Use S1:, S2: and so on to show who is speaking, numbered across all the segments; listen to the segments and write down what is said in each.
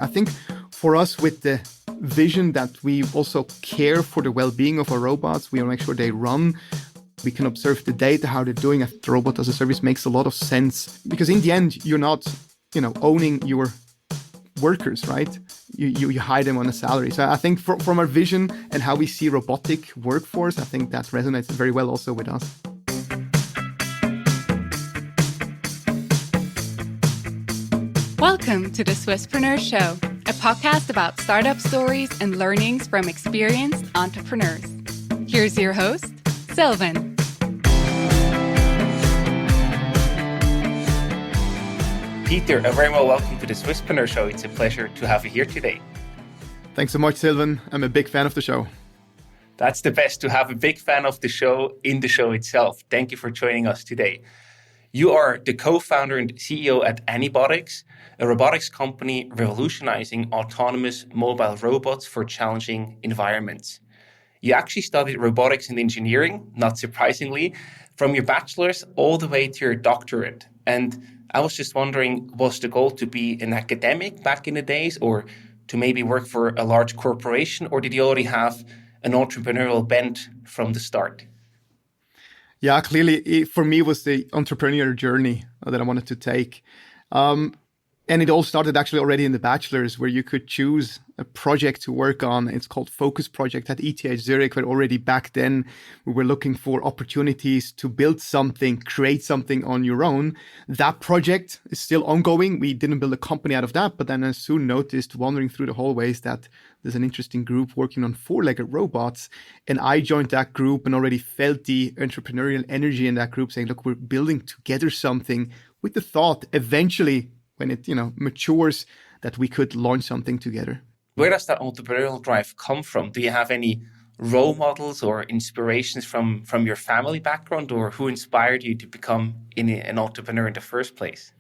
S1: I think for us, with the vision that we also care for the well-being of our robots, we want to make sure they run. We can observe the data, how they're doing. The robot as a service makes a lot of sense because in the end, you're not, owning your workers, right? You hire them on a salary. So I think from our vision and how we see robotic workforce, I think that resonates very well also with us.
S2: Welcome to the Swisspreneur Show, a podcast about startup stories and learnings from experienced entrepreneurs. Here's your host, Sylvan.
S3: Peter, a very well welcome to the Swisspreneur Show. It's a pleasure to have you here today.
S1: Thanks so much, Sylvan. I'm a big fan of the show.
S3: That's the best, to have a big fan of the show in the show itself. Thank you for joining us today. You are the co-founder and CEO at ANYbotics, a robotics company revolutionizing autonomous mobile robots for challenging environments. You actually studied robotics and engineering, not surprisingly, from your bachelor's all the way to your doctorate. And I was just wondering, was the goal to be an academic back in the days, or to maybe work for a large corporation, or did you already have an entrepreneurial bent from the start?
S1: Yeah, clearly for me it was the entrepreneurial journey that I wanted to take. And it all started actually already in the bachelor's, where you could choose a project to work on. It's called Focus Project at ETH Zurich, where already back then we were looking for opportunities to build something, create something on your own. That project is still ongoing. We didn't build a company out of that, but then I soon noticed, wandering through the hallways, that there's an interesting group working on four-legged robots. And I joined that group and already felt the entrepreneurial energy in that group, saying, look, we're building together something with the thought eventually, when it matures, that we could launch something together.
S3: Where does that entrepreneurial drive come from? Do you have any role models or inspirations from your family background, or who inspired you to become an entrepreneur in the first place?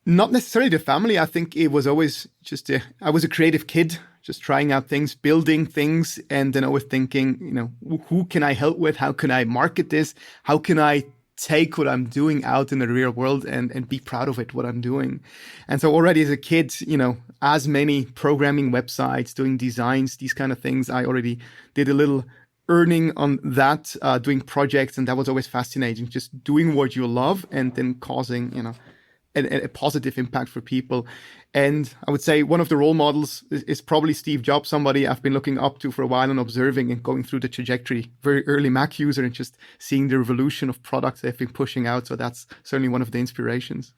S1: Not necessarily the family. I think it was always just I was a creative kid, just trying out things, building things, and then always thinking, who can I help with? How can I market this? How can I take what I'm doing out in the real world and be proud of it, what I'm doing? And so already as a kid, as many programming websites, doing designs, these kind of things, I already did a little earning on that, doing projects. And that was always fascinating, just doing what you love and then causing, a positive impact for people. And I would say one of the role models is probably Steve Jobs, somebody I've been looking up to for a while and observing and going through the trajectory, very early Mac user, and just seeing the revolution of products they've been pushing out. So that's certainly one of the inspirations.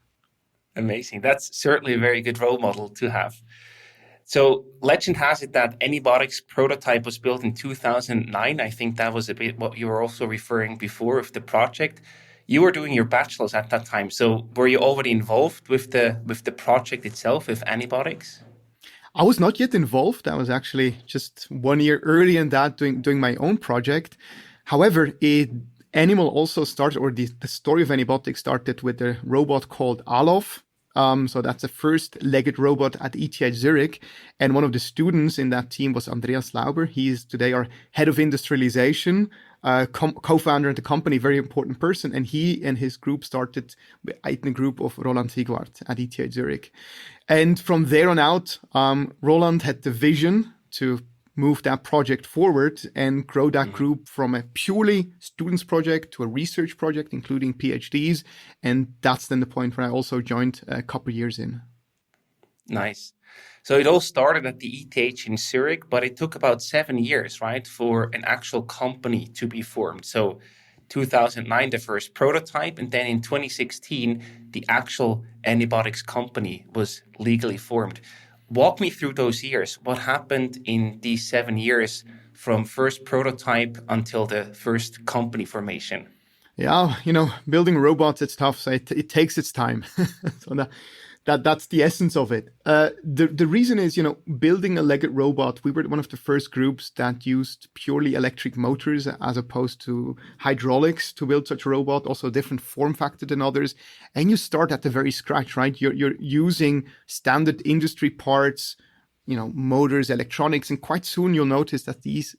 S3: Amazing. That's certainly a very good role model to have. So legend has it that ANYbotics prototype was built in 2009. I think that was a bit what you were also referring before with the project. You were doing your bachelor's at that time. So were you already involved with the project itself, with ANYbotics?
S1: I was not yet involved. I was actually just 1 year early in that, doing my own project. However, Animal also started, or the story of ANYbotics started with a robot called Alof. So that's a first-legged robot at ETH Zurich. And one of the students in that team was Andreas Lauber. He is today our head of industrialization, co-founder of the company, very important person. And he and his group started in a group of Roland Sigwart at ETH Zurich. And from there on out, Roland had the vision to move that project forward and grow that group from a purely students project to a research project, including PhDs. And that's then the point where I also joined a couple of years in.
S3: Nice. So it all started at the ETH in Zurich, but it took about 7 years, right, for an actual company to be formed. So 2009, the first prototype, and then in 2016, the actual ANYbotics company was legally formed. Walk me through those years. What happened in these 7 years from first prototype until the first company formation?
S1: Yeah, building robots, it's tough. So it takes its time. So that's the essence of it. The reason is, building a legged robot, we were one of the first groups that used purely electric motors as opposed to hydraulics to build such a robot, also a different form factor than others. And you start at the very scratch, right? You're using standard industry parts, motors, electronics, and quite soon you'll notice that these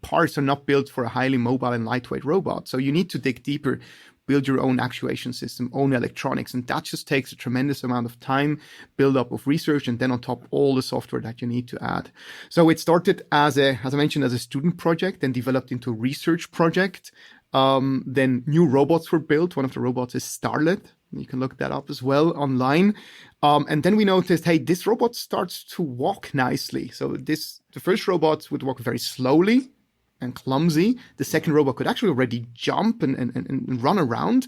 S1: parts are not built for a highly mobile and lightweight robot. So you need to dig deeper. build your own actuation system, own electronics. And that just takes a tremendous amount of time, build up of research, and then on top, all the software that you need to add. So it started as I mentioned, as a student project, then developed into a research project. Then new robots were built. One of the robots is Starlet. You can look that up as well online. And then we noticed, hey, this robot starts to walk nicely. So the first robot would walk very slowly and clumsy. The second robot could actually already jump and run around,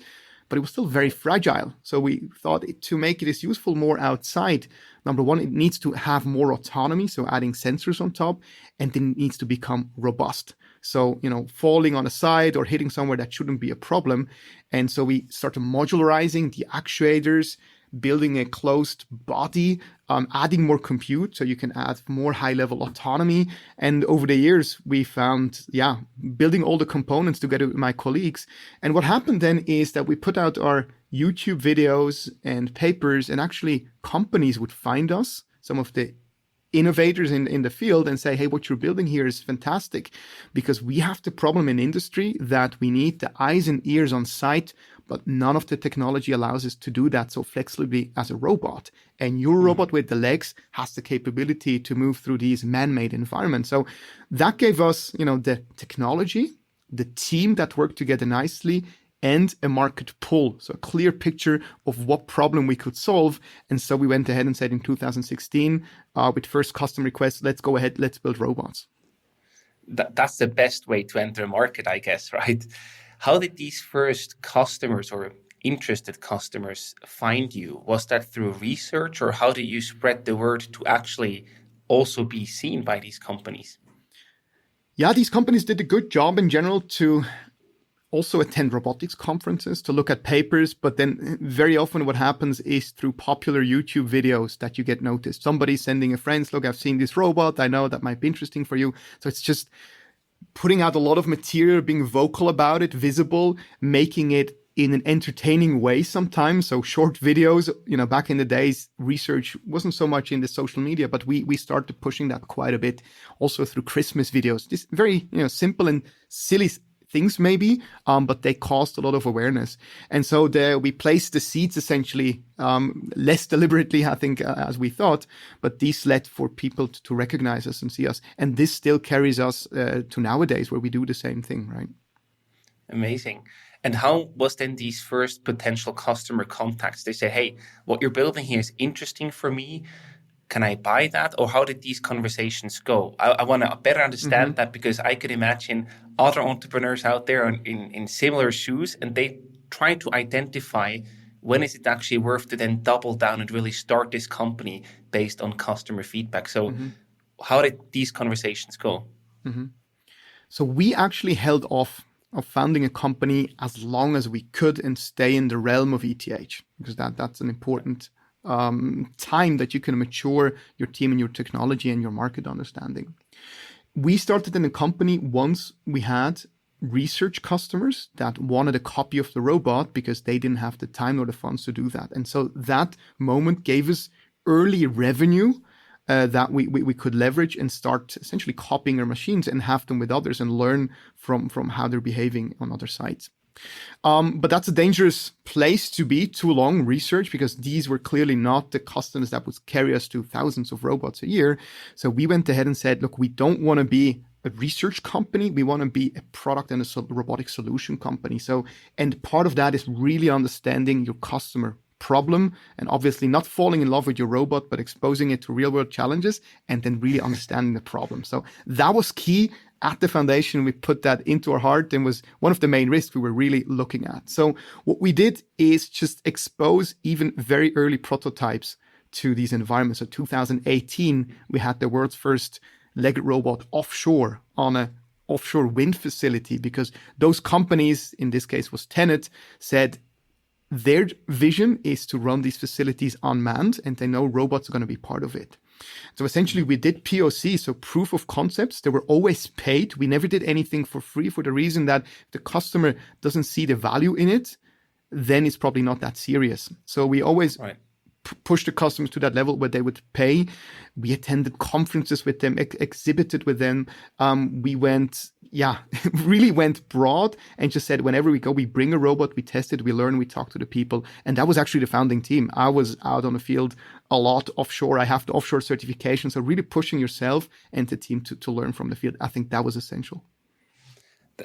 S1: but it was still very fragile. So we thought to make it as useful more outside, number one, it needs to have more autonomy, so adding sensors on top, and then it needs to become robust. So, falling on a side or hitting somewhere, that shouldn't be a problem. And so we started modularizing the actuators, building a closed body, adding more compute so you can add more high-level autonomy. And over the years, we found, building all the components together with my colleagues. And what happened then is that we put out our YouTube videos and papers, and actually companies would find us, some of the innovators in the field, and say, hey, what you're building here is fantastic, because we have the problem in industry that we need the eyes and ears on site, but none of the technology allows us to do that so flexibly as a robot. And your robot with the legs has the capability to move through these man-made environments. So that gave us, the technology, the team that worked together nicely, and a market pull. So a clear picture of what problem we could solve. And so we went ahead and said in 2016, with first custom requests, let's go ahead, let's build robots.
S3: That's the best way to enter a market, I guess, right? How did these first customers or interested customers find you? Was that through research, or how did you spread the word to actually also be seen by these companies?
S1: Yeah, these companies did a good job in general to also attend robotics conferences, to look at papers, but then very often what happens is through popular YouTube videos that you get noticed. Somebody sending a friend, look, I've seen this robot, I know that might be interesting for you. So it's just putting out a lot of material, being vocal about it, visible, making it in an entertaining way sometimes. So short videos, back in the days, research wasn't so much in the social media, but we started pushing that quite a bit also through Christmas videos. This very, simple and silly things maybe, but they caused a lot of awareness. And so we placed the seeds essentially less deliberately, I think, as we thought, but these led for people to recognize us and see us. And this still carries us to nowadays where we do the same thing, right?
S3: Amazing. And how was then these first potential customer contacts? They say, hey, what you're building here is interesting for me. Can I buy that? Or how did these conversations go? I want to better understand that, because I could imagine other entrepreneurs out there in similar shoes, and they try to identify when is it actually worth to then double down and really start this company based on customer feedback. So how did these conversations go?
S1: So we actually held off of founding a company as long as we could and stay in the realm of ETH, because that's an important time that you can mature your team and your technology and your market understanding. We started in a company once we had research customers that wanted a copy of the robot because they didn't have the time or the funds to do that. And so that moment gave us early revenue that we could leverage and start essentially copying our machines and have them with others and learn from how they're behaving on other sites. But that's a dangerous place to be too long research, because these were clearly not the customers that would carry us to thousands of robots a year. So we went ahead and said, look, we don't want to be a research company. We want to be a product and a robotic solution company. So, and part of that is really understanding your customer problem and obviously not falling in love with your robot, but exposing it to real world challenges and then really understanding the problem. So that was key. At the foundation, we put that into our heart and was one of the main risks we were really looking at. So what we did is just expose even very early prototypes to these environments. So 2018, we had the world's first legged robot offshore on a offshore wind facility, because those companies, in this case was Tenet, said their vision is to run these facilities unmanned, and they know robots are going to be part of it. So essentially we did POC, so proof of concepts. They were always paid. We never did anything for free, for the reason that if the customer doesn't see the value in it, then it's probably not that serious. So we always push the customers to that level where they would pay. We attended conferences with them, exhibited with them. We went really went broad and just said, whenever we go, we bring a robot, we test it, we learn, we talk to the people. And that was actually the founding team. I was out on the field a lot offshore. I have the offshore certification. So really pushing yourself and the team to learn from the field. I think that was essential.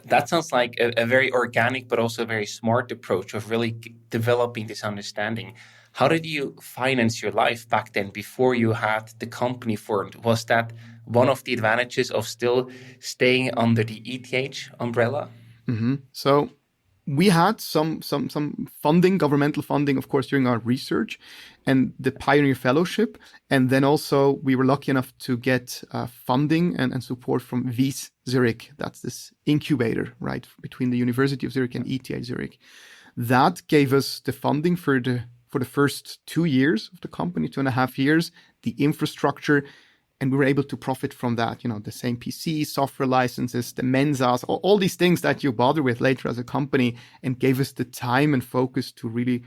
S3: That sounds like a very organic, but also a very smart approach of really developing this understanding. How did you finance your life back then before you had the company formed? Was that one of the advantages of still staying under the ETH umbrella?
S1: Mm-hmm. So we had some funding, governmental funding, of course, during our research and the Pioneer Fellowship. And then also we were lucky enough to get funding and support from WIS Zurich. That's this incubator, right, between the University of Zurich and ETH Zurich. That gave us the funding for the first 2 years of the company, 2.5 years, the infrastructure, and we were able to profit from that. The same PC, software licenses, the Mensas, all these things that you bother with later as a company, and gave us the time and focus to really,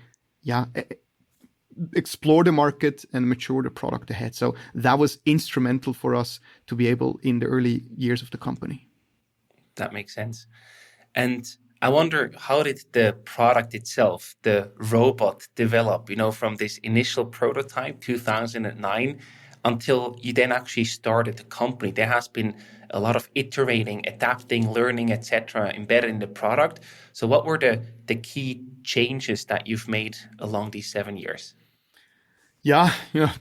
S1: explore the market and mature the product ahead. So that was instrumental for us to be able in the early years of the company.
S3: That makes sense. And I wonder, how did the product itself, the robot, develop, from this initial prototype, 2009, until you then actually started the company? There has been a lot of iterating, adapting, learning, etc., embedded in the product. So what were the key changes that you've made along these 7 years?
S1: Yeah,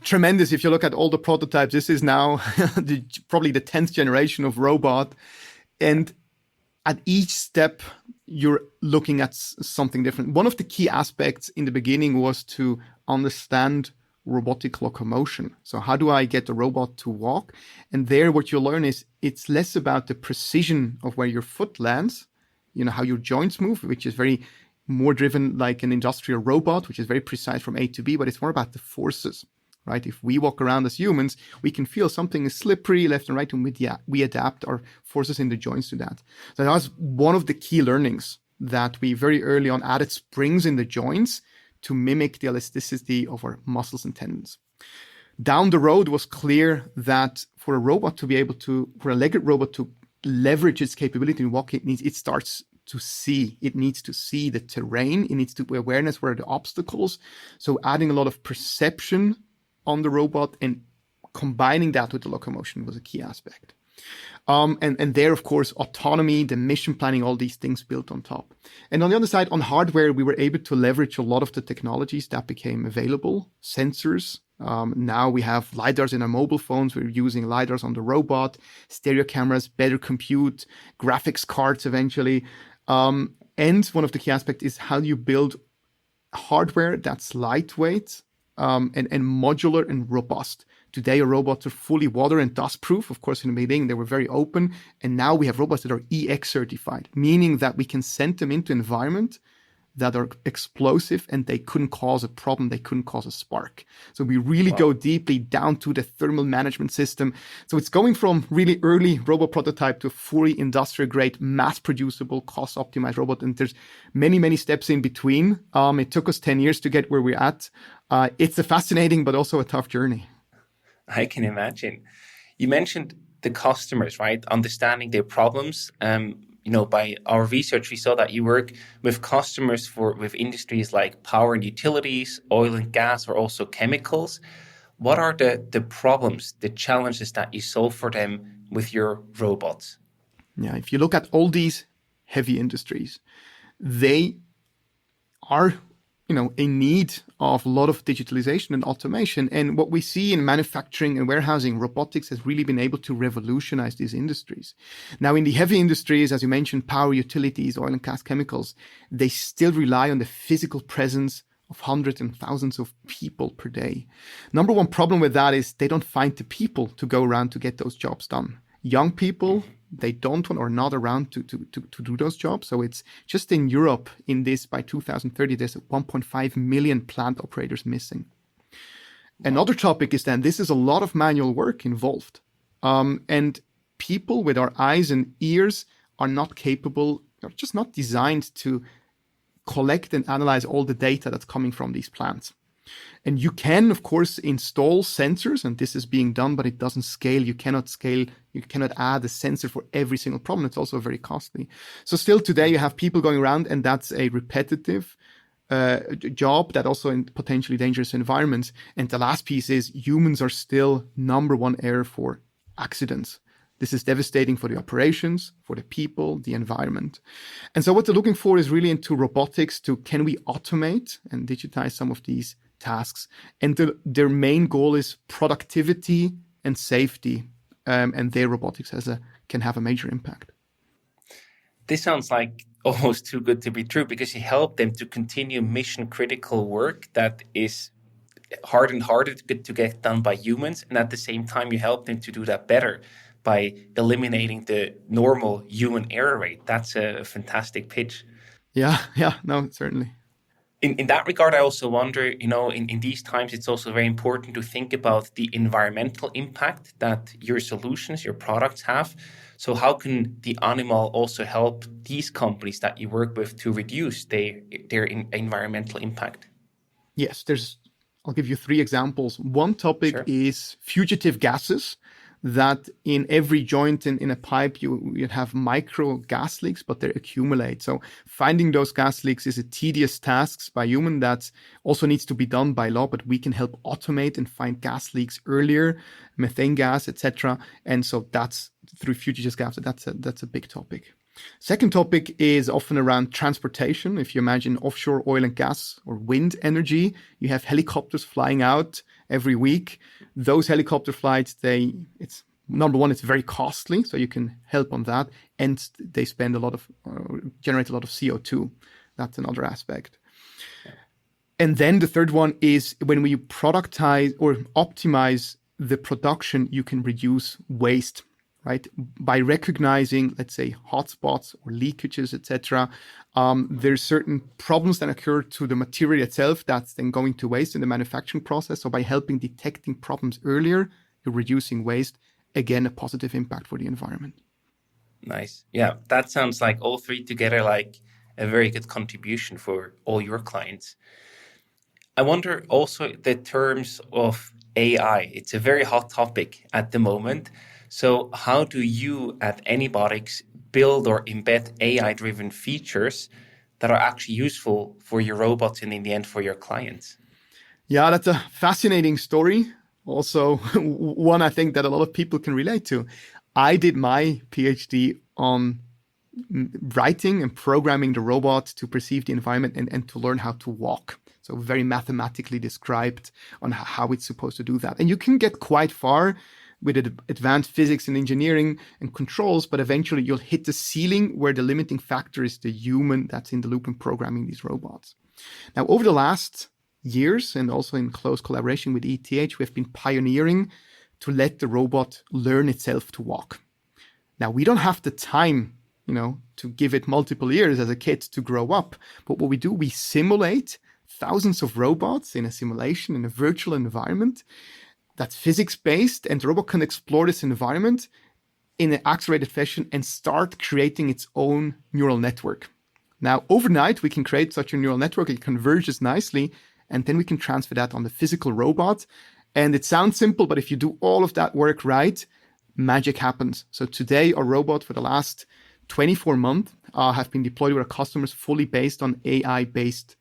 S1: tremendous. If you look at all the prototypes, this is now probably the 10th generation of robot. And at each step, you're looking at something different. One of the key aspects in the beginning was to understand robotic locomotion. So how do I get the robot to walk? And there what you learn is it's less about the precision of where your foot lands, how your joints move, which is very more driven like an industrial robot, which is very precise from A to B, but it's more about the forces, right? If we walk around as humans, we can feel something is slippery left and right, and we adapt our forces in the joints to that. So that was one of the key learnings, that we very early on added springs in the joints to mimic the elasticity of our muscles and tendons. Down the road was clear that for a legged robot to leverage its capability in walking, it needs to see the terrain. It needs to be awareness where are the obstacles. So adding a lot of perception on the robot and combining that with the locomotion was a key aspect. And there, of course, autonomy, the mission planning, all these things built on top. And on the other side, on hardware, we were able to leverage a lot of the technologies that became available, sensors. Now we have LiDARs in our mobile phones. We're using LiDARs on the robot, stereo cameras, better compute, graphics cards eventually. And one of the key aspects is how you build hardware that's lightweight and modular and robust. Today, our robots are fully water and dust proof. Of course, in the beginning, they were very open. And now we have robots that are EX certified, meaning that we can send them into environment that are explosive and they couldn't cause a problem. They couldn't cause a spark. So we really go deeply down to the thermal management system. So it's going from really early robot prototype to fully industrial grade, mass producible, cost optimized robot. And there's many, many steps in between. It took us 10 years to get where we're at. It's a fascinating, but also a tough journey.
S3: I can imagine. You mentioned the customers, right? Understanding their problems. By our research, we saw that you work with customers with industries like power and utilities, oil and gas, or also chemicals. What are the problems, the challenges that you solve for them with your robots?
S1: Yeah, if you look at all these heavy industries, they are a need of a lot of digitalization and automation. And what we see in manufacturing and warehousing, robotics has really been able to revolutionize these industries. Now, in the heavy industries, as you mentioned, power, utilities, oil and gas, chemicals, they still rely on the physical presence of hundreds and thousands of people per day. Number one problem with that is they don't find the people to go around to get those jobs done. Young people, they don't want or not around to do those jobs. So it's just in Europe, by 2030, there's 1.5 million plant operators missing. Wow. Another topic is then this is a lot of manual work involved. And people with our eyes and ears are not capable, are just not designed to collect and analyze all the data that's coming from these plants. And you can, of course, install sensors, and this is being done, but it doesn't scale. You cannot scale. You cannot add a sensor for every single problem. It's also very costly. So still today you have people going around, and that's a repetitive job that also in potentially dangerous environments. And the last piece is humans are still number one error for accidents. This is devastating for the operations, for the people, the environment. And so what they're looking for is really into robotics can we automate and digitize some of these tasks? And their main goal is productivity and safety. And their robotics can have a major impact.
S3: This sounds like almost too good to be true, because you help them to continue mission critical work that is hard and harder to get done by humans. And at the same time, you help them to do that better by eliminating the normal human error rate. That's a fantastic pitch.
S1: Yeah, no, certainly.
S3: In that regard, I also wonder, in these times, it's also very important to think about the environmental impact that your solutions, your products have. So how can the Animal also help these companies that you work with to reduce their environmental impact?
S1: Yes, I'll give you 3 examples. One topic is fugitive gases, that in every joint in a pipe, you have micro gas leaks, but they accumulate. So finding those gas leaks is a tedious task by human that also needs to be done by law, but we can help automate and find gas leaks earlier, methane gas, etc. And so that's through fugitive gas. That's a big topic. Second topic is often around transportation. If you imagine offshore oil and gas or wind energy, you have helicopters flying out every week. Those helicopter flights, it's number one, it's very costly, so you can help on that, and they spend generate a lot of CO2. That's another aspect. And then the third one is when we productize or optimize the production, you can reduce waste. Right, by recognizing, let's say, hotspots or leakages, etc. There's certain problems that occur to the material itself that's then going to waste in the manufacturing process. So by helping detecting problems earlier, you're reducing waste. Again, a positive impact for the environment.
S3: Nice. Yeah, that sounds like all 3 together like a very good contribution for all your clients. I wonder also the terms of AI. It's a very hot topic at the moment. So how do you at ANYbotics build or embed AI-driven features that are actually useful for your robots and in the end for your clients?
S1: Yeah, that's a fascinating story. Also, one I think that a lot of people can relate to. I did my PhD on writing and programming the robot to perceive the environment and to learn how to walk. So very mathematically described on how it's supposed to do that. And you can get quite far with advanced physics and engineering and controls, but eventually you'll hit the ceiling where the limiting factor is the human that's in the loop in programming these robots. Now, over the last years, and also in close collaboration with ETH, we have been pioneering to let the robot learn itself to walk. Now, we don't have the time, to give it multiple years as a kid to grow up. But what we do, we simulate thousands of robots in a simulation, in a virtual environment that's physics-based, and the robot can explore this environment in an accelerated fashion and start creating its own neural network. Now, overnight, we can create such a neural network. It converges nicely, and then we can transfer that on the physical robot. And it sounds simple, but if you do all of that work right, magic happens. So today, our robot for the last 24 months have been deployed with our customers fully based on AI-based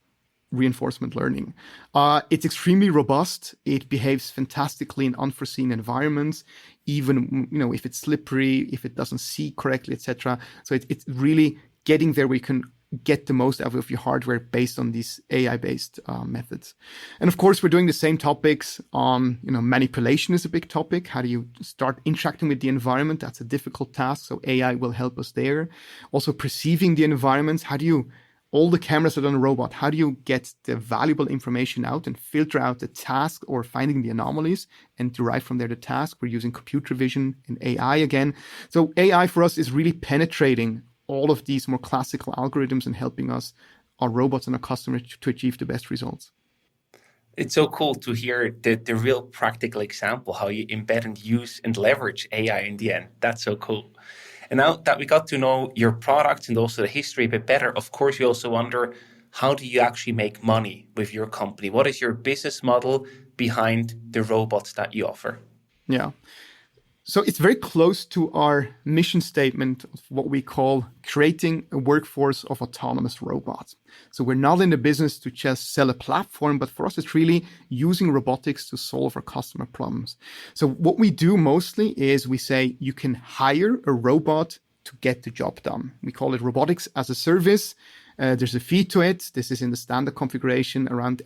S1: reinforcement learning. It's extremely robust. It behaves fantastically in unforeseen environments, even if it's slippery, if it doesn't see correctly, etc. So it's really getting there where you can get the most out of your hardware based on these AI-based methods. And of course, we're doing the same topics on, manipulation is a big topic. How do you start interacting with the environment? That's a difficult task. So AI will help us there. Also perceiving the environments. All the cameras that are on a robot, how do you get the valuable information out and filter out the task or finding the anomalies and derive from there the task? We're using computer vision and AI again. So AI for us is really penetrating all of these more classical algorithms and helping us, our robots and our customers, to achieve the best results.
S3: It's so cool to hear the real practical example, how you embed and use and leverage AI in the end. That's so cool. And now that we got to know your products and also the history a bit better, of course, you also wonder, how do you actually make money with your company? What is your business model behind the robots that you offer?
S1: Yeah. So it's very close to our mission statement of what we call creating a workforce of autonomous robots. So we're not in the business to just sell a platform, but for us, it's really using robotics to solve our customer problems. So what we do mostly is we say you can hire a robot to get the job done. We call it robotics as a service. There's a fee to it. This is in the standard configuration, around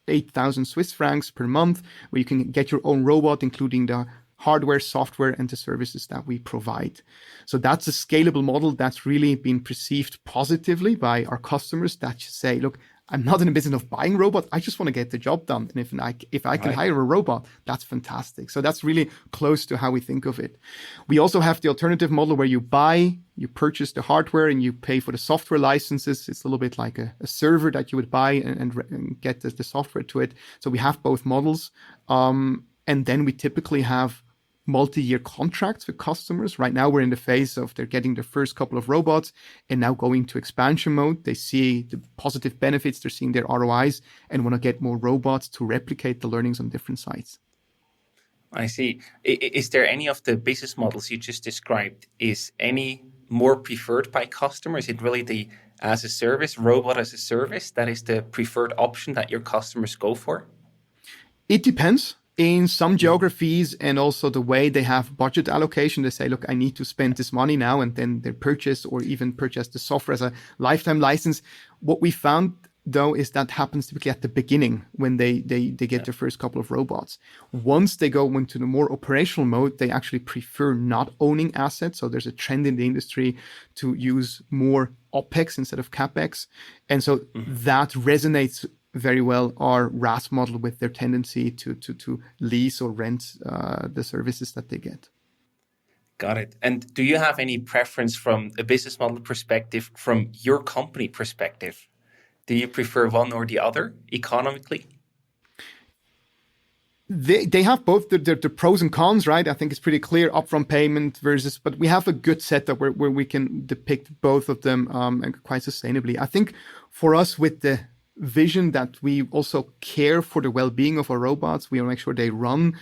S1: 8,000 Swiss francs per month, where you can get your own robot, including the hardware, software, and the services that we provide. So that's a scalable model that's really been perceived positively by our customers that just say, look, I'm not in the business of buying robots. I just want to get the job done. And if I can hire a robot, that's fantastic. So that's really close to how we think of it. We also have the alternative model where you purchase the hardware and you pay for the software licenses. It's a little bit like a server that you would buy and get the software to it. So we have both models. And then we typically have multi-year contracts with customers. Right now, we're in the phase of they're getting the first couple of robots and now going to expansion mode. They see the positive benefits, they're seeing their ROIs and want to get more robots to replicate the learnings on different sites.
S3: I see. Is there any of the business models you just described, is any more preferred by customers? Is it really the as a service, robot as a service, that is the preferred option that your customers go for?
S1: It depends. In some geographies and also the way they have budget allocation, they say, look, I need to spend this money now, and then they purchase or even purchase the software as a lifetime license. What we found, though, is that happens typically at the beginning when they get their first couple of robots. Once they go into the more operational mode, they actually prefer not owning assets. So there's a trend in the industry to use more OPEX instead of CAPEX. And so that resonates very well our RaaS model with their tendency to lease or rent the services that they get.
S3: Got it. And do you have any preference from a business model perspective, from your company perspective? Do you prefer one or the other economically?
S1: They have both the pros and cons, right? I think it's pretty clear upfront payment versus, but we have a good setup where we can depict both of them and quite sustainably. I think for us, with the vision that we also care for the well-being of our robots, we want to make sure they run.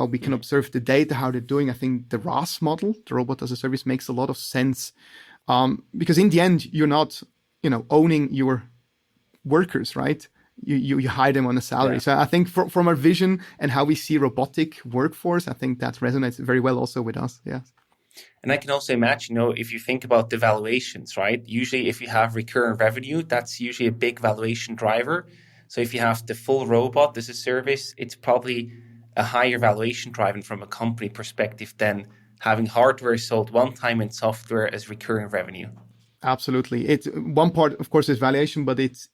S1: We can observe the data, how they're doing. I think the RaaS model, the robot as a service, makes a lot of sense because in the end, you're not, owning your workers, right? You hire them on a salary. Yeah. So I think from our vision and how we see robotic workforce, I think that resonates very well also with us. Yeah.
S3: And I can also imagine, if you think about the valuations, right? Usually if you have recurring revenue, that's usually a big valuation driver. So if you have the full robot as a service, it's probably a higher valuation driver from a company perspective than having hardware sold one time and software as recurring revenue.
S1: Absolutely. It's one part, of course, is valuation, but it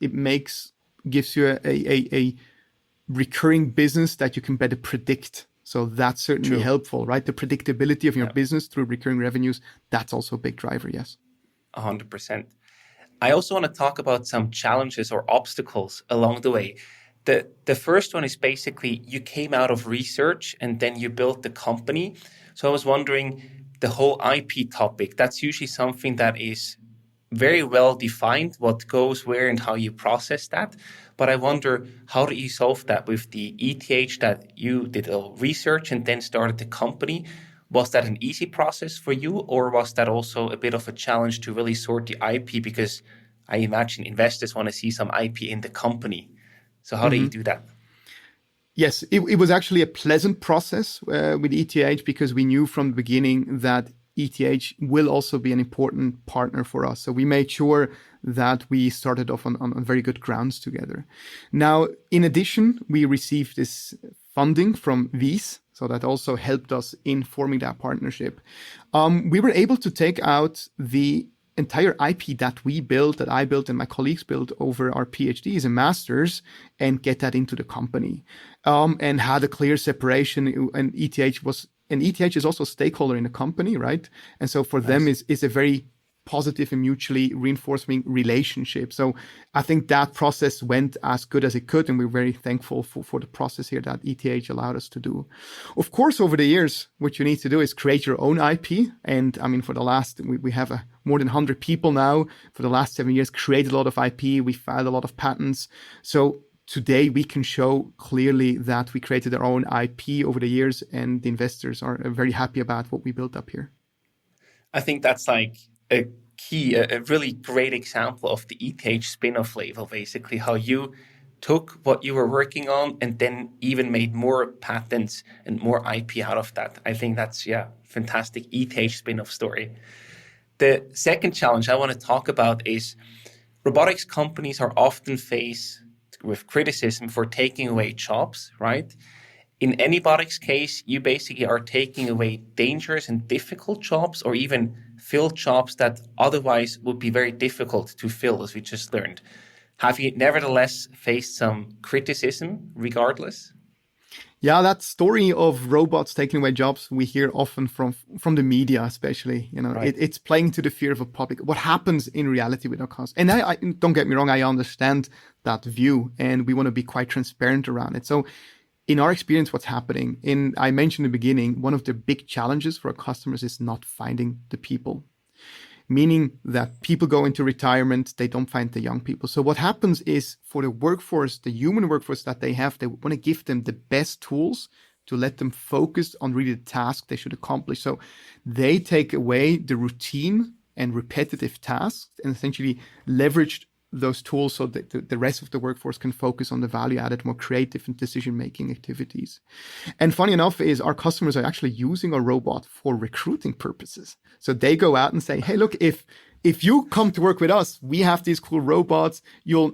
S1: gives you a recurring business that you can better predict. So that's certainly helpful, right? The predictability of your business through recurring revenues, that's also a big driver, yes.
S3: 100%. I also want to talk about some challenges or obstacles along the way. The first one is basically you came out of research and then you built the company. So I was wondering, the whole IP topic, that's usually something that is very well defined, what goes where and how you process that. But I wonder, how do you solve that with the ETH that you did a research and then started the company? Was that an easy process for you, or was that also a bit of a challenge to really sort the IP? Because I imagine investors want to see some IP in the company. So how do you do that?
S1: Yes, it was actually a pleasant process with ETH because we knew from the beginning that ETH will also be an important partner for us. So we made sure that we started off on very good grounds together. Now, in addition, we received this funding from RaaS, so that also helped us in forming that partnership. We were able to take out the entire IP that I built and my colleagues built over our PhDs and masters and get that into the company and had a clear separation. And ETH is also a stakeholder in the company, right? And so for them, it's a very positive and mutually reinforcing relationship. So I think that process went as good as it could, and we're very thankful for the process here that ETH allowed us to do. Of course, over the years, what you need to do is create your own IP. And I mean, for the last, we have more than 100 people now. For the last 7 years, created a lot of IP. We filed a lot of patents. So today we can show clearly that we created our own IP over the years, and the investors are very happy about what we built up here.
S3: I think that's like a really great example of the ETH spin-off label, basically how you took what you were working on and then even made more patents and more IP out of that. I think that's, fantastic ETH spin-off story. The second challenge I want to talk about is robotics companies are often faced with criticism for taking away jobs, right? In ANYbotics case, you basically are taking away dangerous and difficult jobs, or even fill jobs that otherwise would be very difficult to fill, as we just learned. Have you nevertheless faced some criticism regardless?
S1: Yeah, that story of robots taking away jobs, we hear often from the media, especially. Right. It's playing to the fear of a public. What happens in reality with our customers? And I don't get me wrong, I understand that view, and we want to be quite transparent around it. So in our experience, what's happening, I mentioned in the beginning, one of the big challenges for our customers is not finding the people, meaning that people go into retirement, they don't find the young people. So what happens is for the workforce, the human workforce that they have, they want to give them the best tools to let them focus on really the task they should accomplish. So they take away the routine and repetitive tasks and essentially leverage those tools so that the rest of the workforce can focus on the value-added, more creative and decision-making activities. And funny enough is our customers are actually using a robot for recruiting purposes. So they go out and say, hey, look, if you come to work with us, we have these cool robots. You'll,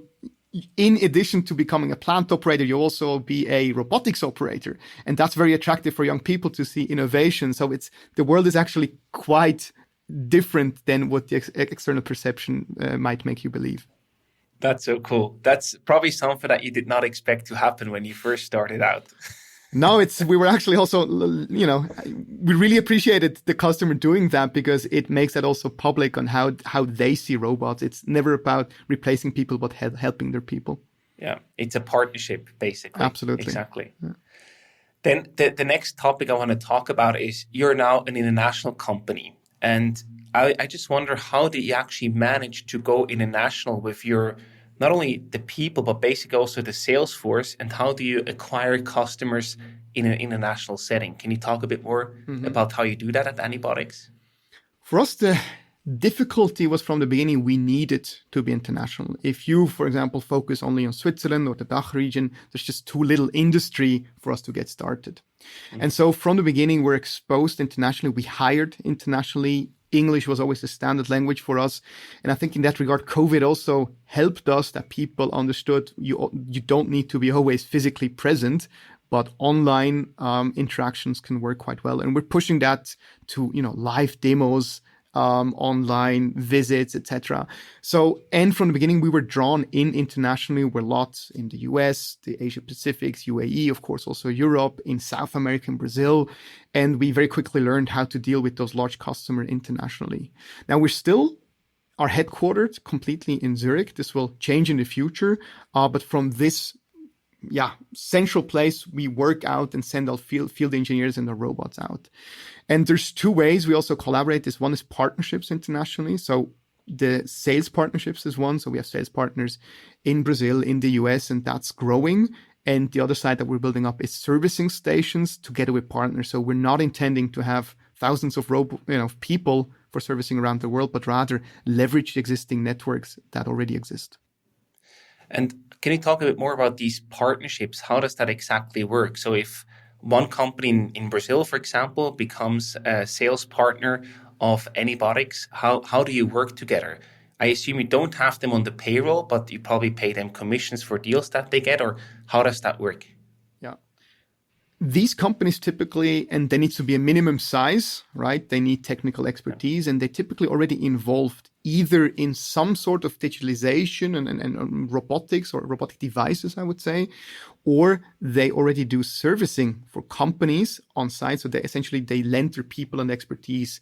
S1: in addition to becoming a plant operator, you'll also be a robotics operator. And that's very attractive for young people to see innovation. So the world is actually quite different than what the external perception might make you believe.
S3: That's so cool. That's probably something that you did not expect to happen when you first started out.
S1: No, we were actually also, we really appreciated the customer doing that because it makes that also public on how they see robots. It's never about replacing people, but helping their people. Yeah,
S3: it's a partnership, basically.
S1: Absolutely.
S3: Exactly. Yeah. Then the next topic I want to talk about is you're now an international company. And I just wonder, how did you actually manage to go international with your, not only the people, but basically also the sales force, and how do you acquire customers in an international setting? Can you talk a bit more about how you do that at ANYbotics?
S1: For us, the difficulty was from the beginning, we needed to be international. If you, for example, focus only on Switzerland or the DACH region, there's just too little industry for us to get started. And so from the beginning, we're exposed internationally. We hired internationally. English was always the standard language for us. And I think in that regard, COVID also helped us that people understood you don't need to be always physically present, but online interactions can work quite well. And we're pushing that to, live demos, online visits, etc. So, and from the beginning, we were drawn in internationally. We're lots in the US, the Asia Pacific, UAE, of course, also Europe, in South America, and Brazil. And we very quickly learned how to deal with those large customers internationally. Now, we still are headquartered completely in Zurich. This will change in the future. But from this central place, we work out and send our field engineers and the robots out. And there's two ways we also collaborate. This one is partnerships internationally. So the sales partnerships is one. So we have sales partners in Brazil, in the US, and that's growing. And the other side that we're building up is servicing stations together with partners. So we're not intending to have thousands of people for servicing around the world, but rather leverage existing networks that already exist.
S3: And can you talk a bit more about these partnerships? How does that exactly work? So if one company in Brazil, for example, becomes a sales partner of ANYbotics, how do you work together? I assume you don't have them on the payroll, but you probably pay them commissions for deals that they get, or how does that work?
S1: Yeah. These companies typically, and there needs to be a minimum size, right? They need technical expertise, and they typically already involved either in some sort of digitalization and robotics or robotic devices, I would say, or they already do servicing for companies on site. So they lend their people and expertise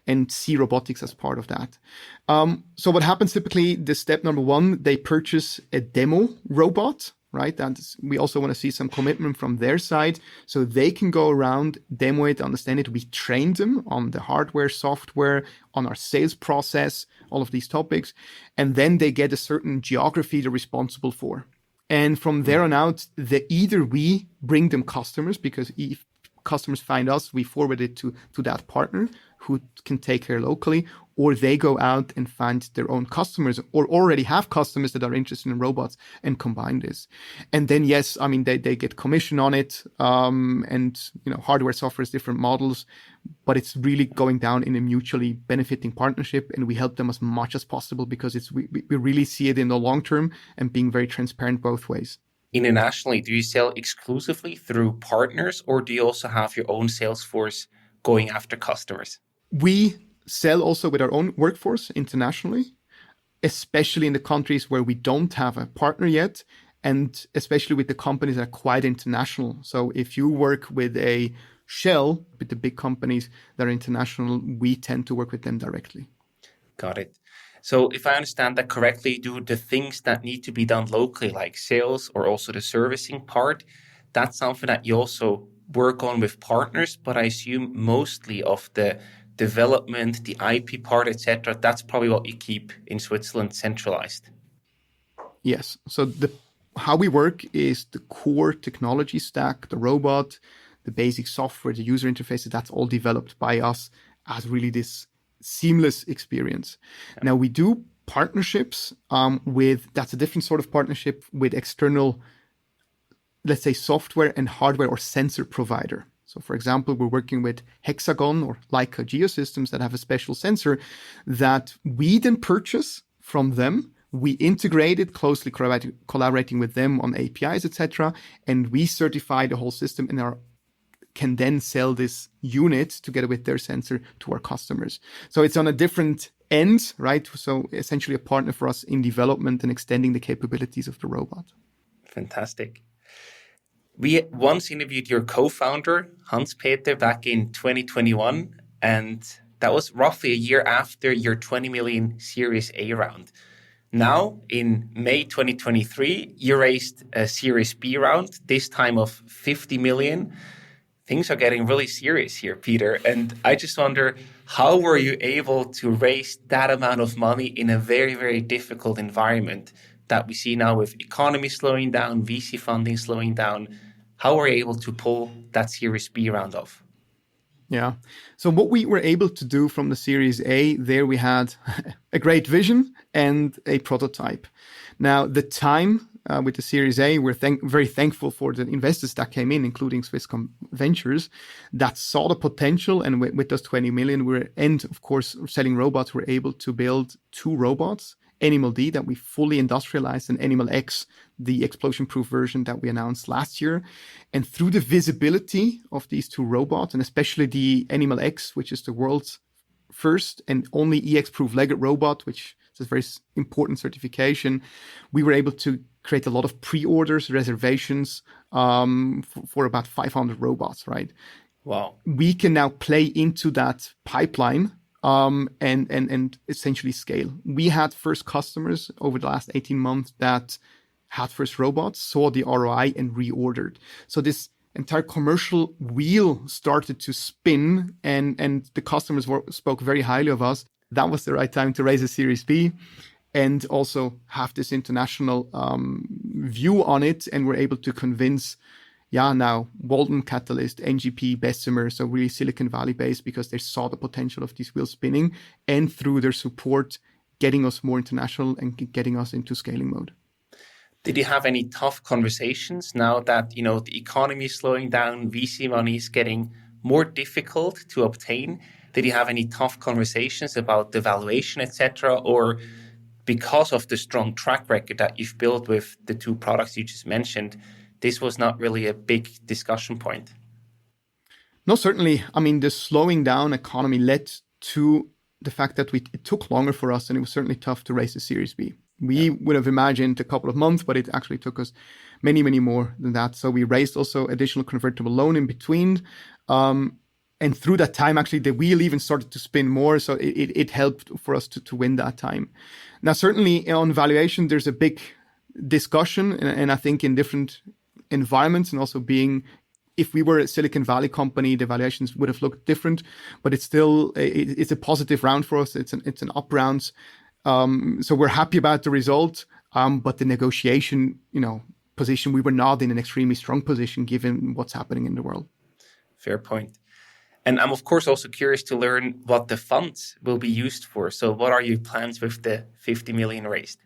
S1: and see robotics as part of that. So what happens typically, the step number one, they purchase a demo robot, right? And we also want to see some commitment from their side so they can go around, demo it, understand it. We train them on the hardware, software, on our sales process, all of these topics. And then they get a certain geography they're responsible for. And from there on out, either we bring them customers, because if customers find us, we forward it to that partner who can take care locally, or they go out and find their own customers or already have customers that are interested in robots and combine this. And then, yes, I mean, they get commission on it, and, hardware, software is different models, but it's really going down in a mutually benefiting partnership, and we help them as much as possible because we really see it in the long term and being very transparent both ways.
S3: Internationally, do you sell exclusively through partners, or do you also have your own sales force going after customers?
S1: We sell also with our own workforce internationally, especially in the countries where we don't have a partner yet, and especially with the companies that are quite international. So if you work with a Shell, with the big companies that are international, we tend to work with them directly.
S3: Got it. So if I understand that correctly, do the things that need to be done locally, like sales or also the servicing part, that's something that you also work on with partners, but I assume mostly of the development, the IP part, etc., that's probably what you keep in Switzerland centralized.
S1: Yes. So how we work is the core technology stack, the robot, the basic software, the user interfaces, that's all developed by us as really this seamless experience. Yeah. Now we do partnerships that's a different sort of partnership with external, let's say, software and hardware or sensor provider. So, for example, we're working with Hexagon or Leica Geosystems that have a special sensor that we then purchase from them. We integrate it, closely collaborating with them on APIs, etc., and we certify the whole system and can then sell this unit together with their sensor to our customers. So it's on a different end, right? So essentially a partner for us in development and extending the capabilities of the robot.
S3: Fantastic. We once interviewed your co-founder, Hans-Peter, back in 2021, and that was roughly a year after your 20 million Series A round. Now, in May 2023, you raised a Series B round, this time of 50 million. Things are getting really serious here, Peter. And I just wonder, how were you able to raise that amount of money in a very, very difficult environment that we see now with economy slowing down, VC funding slowing down? How were you able to pull that Series B round off?
S1: Yeah. So what we were able to do from the Series A, there we had a great vision and a prototype. Now, the time with the Series A, we're very thankful for the investors that came in, including Swisscom Ventures, that saw the potential. And with those 20 million, and of course, selling robots, we're able to build 2 robots, Animal D that we fully industrialized, and Animal X, the explosion-proof version that we announced last year. And through the visibility of these 2 robots, and especially the Animal X, which is the world's first and only EX-proof legged robot, which is a very important certification, we were able to create a lot of pre-orders, reservations for about 500 robots, right?
S3: Wow.
S1: We can now play into that pipeline and essentially scale. We had first customers over the last 18 months that had first robots, saw the ROI and reordered. So this entire commercial wheel started to spin, and the customers spoke very highly of us. That was the right time to raise a Series B and also have this international view on it. And we're able to convince now Walden Catalyst, NGP, Bessemer, so really Silicon Valley based, because they saw the potential of these wheels spinning, and through their support, getting us more international and getting us into scaling mode.
S3: Did you have any tough conversations now that, the economy is slowing down, VC money is getting more difficult to obtain? Did you have any tough conversations about the valuation, etc., or because of the strong track record that you've built with the 2 products you just mentioned, this was not really a big discussion point?
S1: No, certainly. I mean, the slowing down economy led to the fact that it took longer for us, and it was certainly tough to raise the Series B. We would have imagined a couple of months, but it actually took us many, many more than that. So we raised also additional convertible loan in between. And through that time, actually, the wheel even started to spin more. So it helped for us to win that time. Now, certainly on valuation, there's a big discussion. And I think in different environments, and also if we were a Silicon Valley company, the valuations would have looked different. But it's still, it's a positive round for us. It's an up round. So we're happy about the result. But the negotiation, position, we were not in an extremely strong position given what's happening in the world.
S3: Fair point. And I'm, of course, also curious to learn what the funds will be used for. So what are your plans with the 50 million raised?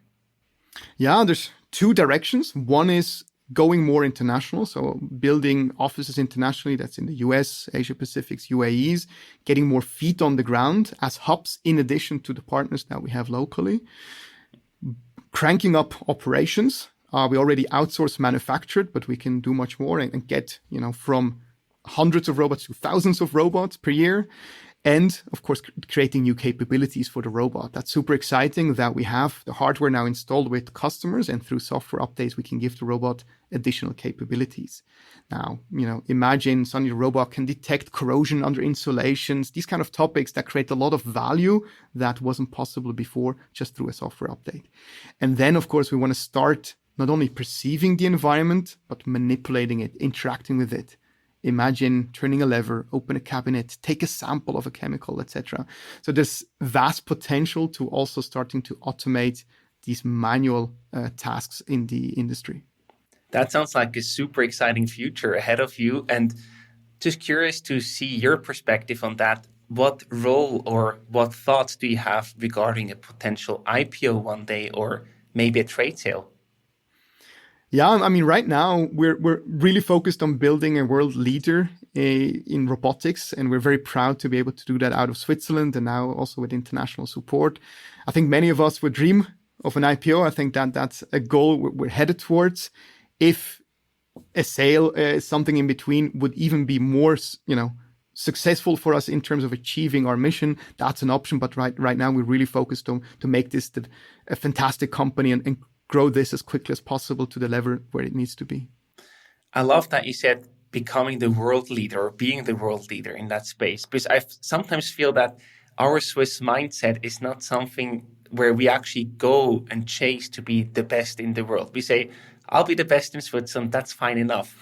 S1: Yeah, there's two directions. One is going more international, so building offices internationally. That's in the US, Asia Pacific, UAEs, getting more feet on the ground as hubs in addition to the partners that we have locally. Cranking up operations. We already outsource manufactured, but we can do much more and get, from hundreds of robots to thousands of robots per year. And of course, creating new capabilities for the robot. That's super exciting that we have the hardware now installed with customers, and through software updates, we can give the robot additional capabilities. Now, imagine suddenly the robot can detect corrosion under insulations, these kind of topics that create a lot of value that wasn't possible before just through a software update. And then, of course, we want to start not only perceiving the environment, but manipulating it, interacting with it. Imagine turning a lever, open a cabinet, take a sample of a chemical, etc. So there's vast potential to also starting to automate these manual tasks in the industry.
S3: That sounds like a super exciting future ahead of you. And just curious to see your perspective on that. What role or what thoughts do you have regarding a potential IPO one day, or maybe a trade sale?
S1: Yeah, I mean, right now we're really focused on building a world leader in robotics, and we're very proud to be able to do that out of Switzerland and now also with international support. I think many of us would dream of an IPO. I think that's a goal we're headed towards. If a sale, something in between, would even be more, successful for us in terms of achieving our mission, that's an option. But right now we're really focused on to make this a fantastic company and grow this as quickly as possible to the level where it needs to be.
S3: I love that you said becoming the world leader or being the world leader in that space, because I sometimes feel that our Swiss mindset is not something where we actually go and chase to be the best in the world. We say, I'll be the best in Switzerland, that's fine enough.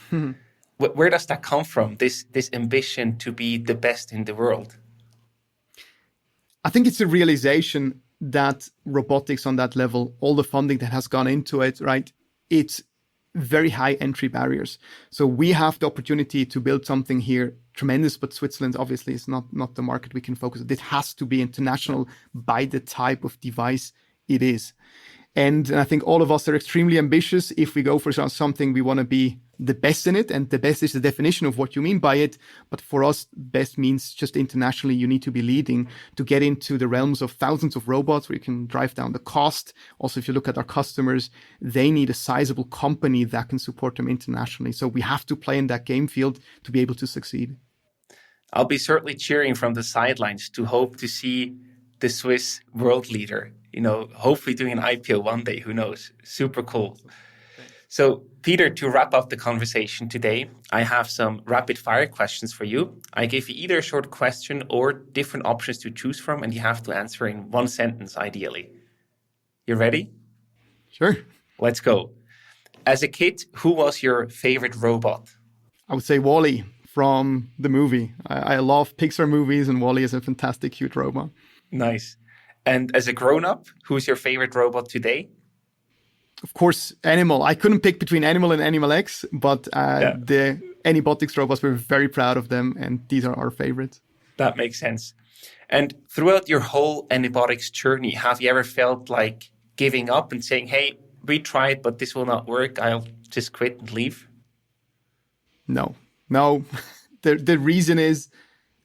S3: Where does that come from, this ambition to be the best in the world?
S1: I think it's a realization that robotics on that level, all the funding that has gone into it, right? It's very high entry barriers. So we have the opportunity to build something here tremendous, but Switzerland obviously is not the market we can focus on. It has to be international by the type of device it is. And I think all of us are extremely ambitious. If we go for something, we want to be the best in it. And the best is the definition of what you mean by it. But for us, best means just internationally, you need to be leading to get into the realms of thousands of robots where you can drive down the cost. Also, if you look at our customers, they need a sizable company that can support them internationally. So we have to play in that game field to be able to succeed.
S3: I'll be certainly cheering from the sidelines to hope to see the Swiss world leader, hopefully doing an IPO one day, who knows? Super cool. So, Peter, to wrap up the conversation today, I have some rapid fire questions for you. I gave you either a short question or different options to choose from, and you have to answer in one sentence, ideally. You ready?
S1: Sure.
S3: Let's go. As a kid, who was your favorite robot?
S1: I would say WALL-E from the movie. I love Pixar movies, and WALL-E is a fantastic, cute robot.
S3: Nice. And as a grown-up, who's your favorite robot today?
S1: Of course, Animal. I couldn't pick between Animal and Animal X, but the ANYbotics robots, we're very proud of them, and these are our favorites.
S3: That makes sense. And throughout your whole ANYbotics journey, have you ever felt like giving up and saying, hey, we tried, but this will not work, I'll just quit and leave?
S1: No. The reason is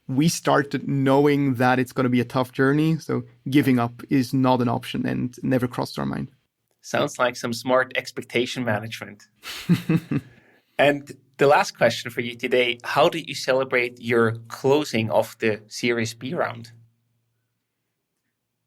S1: we started knowing that it's going to be a tough journey. So giving up is not an option and never crossed our mind.
S3: Sounds like some smart expectation management. And the last question for you today, how did you celebrate your closing of the Series B round?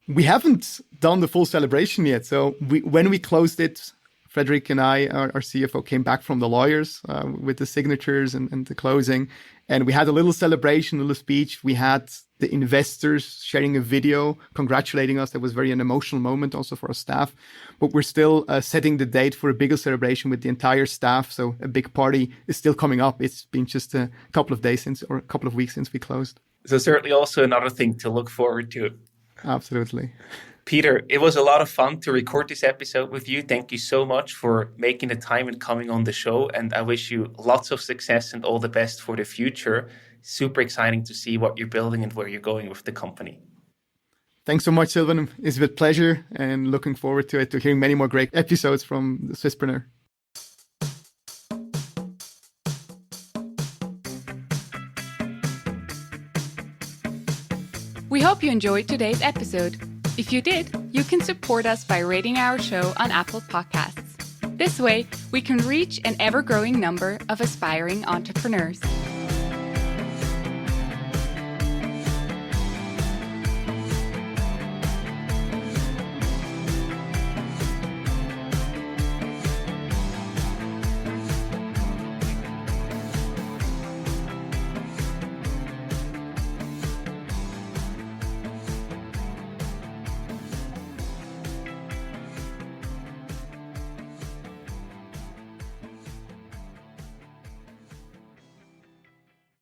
S1: We haven't done the full celebration yet. So when we closed it, Frederick and I, our CFO, came back from the lawyers with the signatures and the closing. And we had a little celebration, a little speech. We had the investors sharing a video congratulating us. That was very an emotional moment also for our staff. But we're still setting the date for a bigger celebration with the entire staff. So a big party is still coming up. It's been just a couple of days since, or a couple of weeks since we closed.
S3: So certainly also another thing to look forward to.
S1: Absolutely.
S3: Peter, it was a lot of fun to record this episode with you. Thank you so much for making the time and coming on the show. And I wish you lots of success and all the best for the future. Super exciting to see what you're building and where you're going with the company.
S1: Thanks so much, Sylvan. It's a pleasure and looking forward to it, to hearing many more great episodes from the Swisspreneur.
S2: We hope you enjoyed today's episode. If you did, you can support us by rating our show on Apple Podcasts. This way, we can reach an ever-growing number of aspiring entrepreneurs.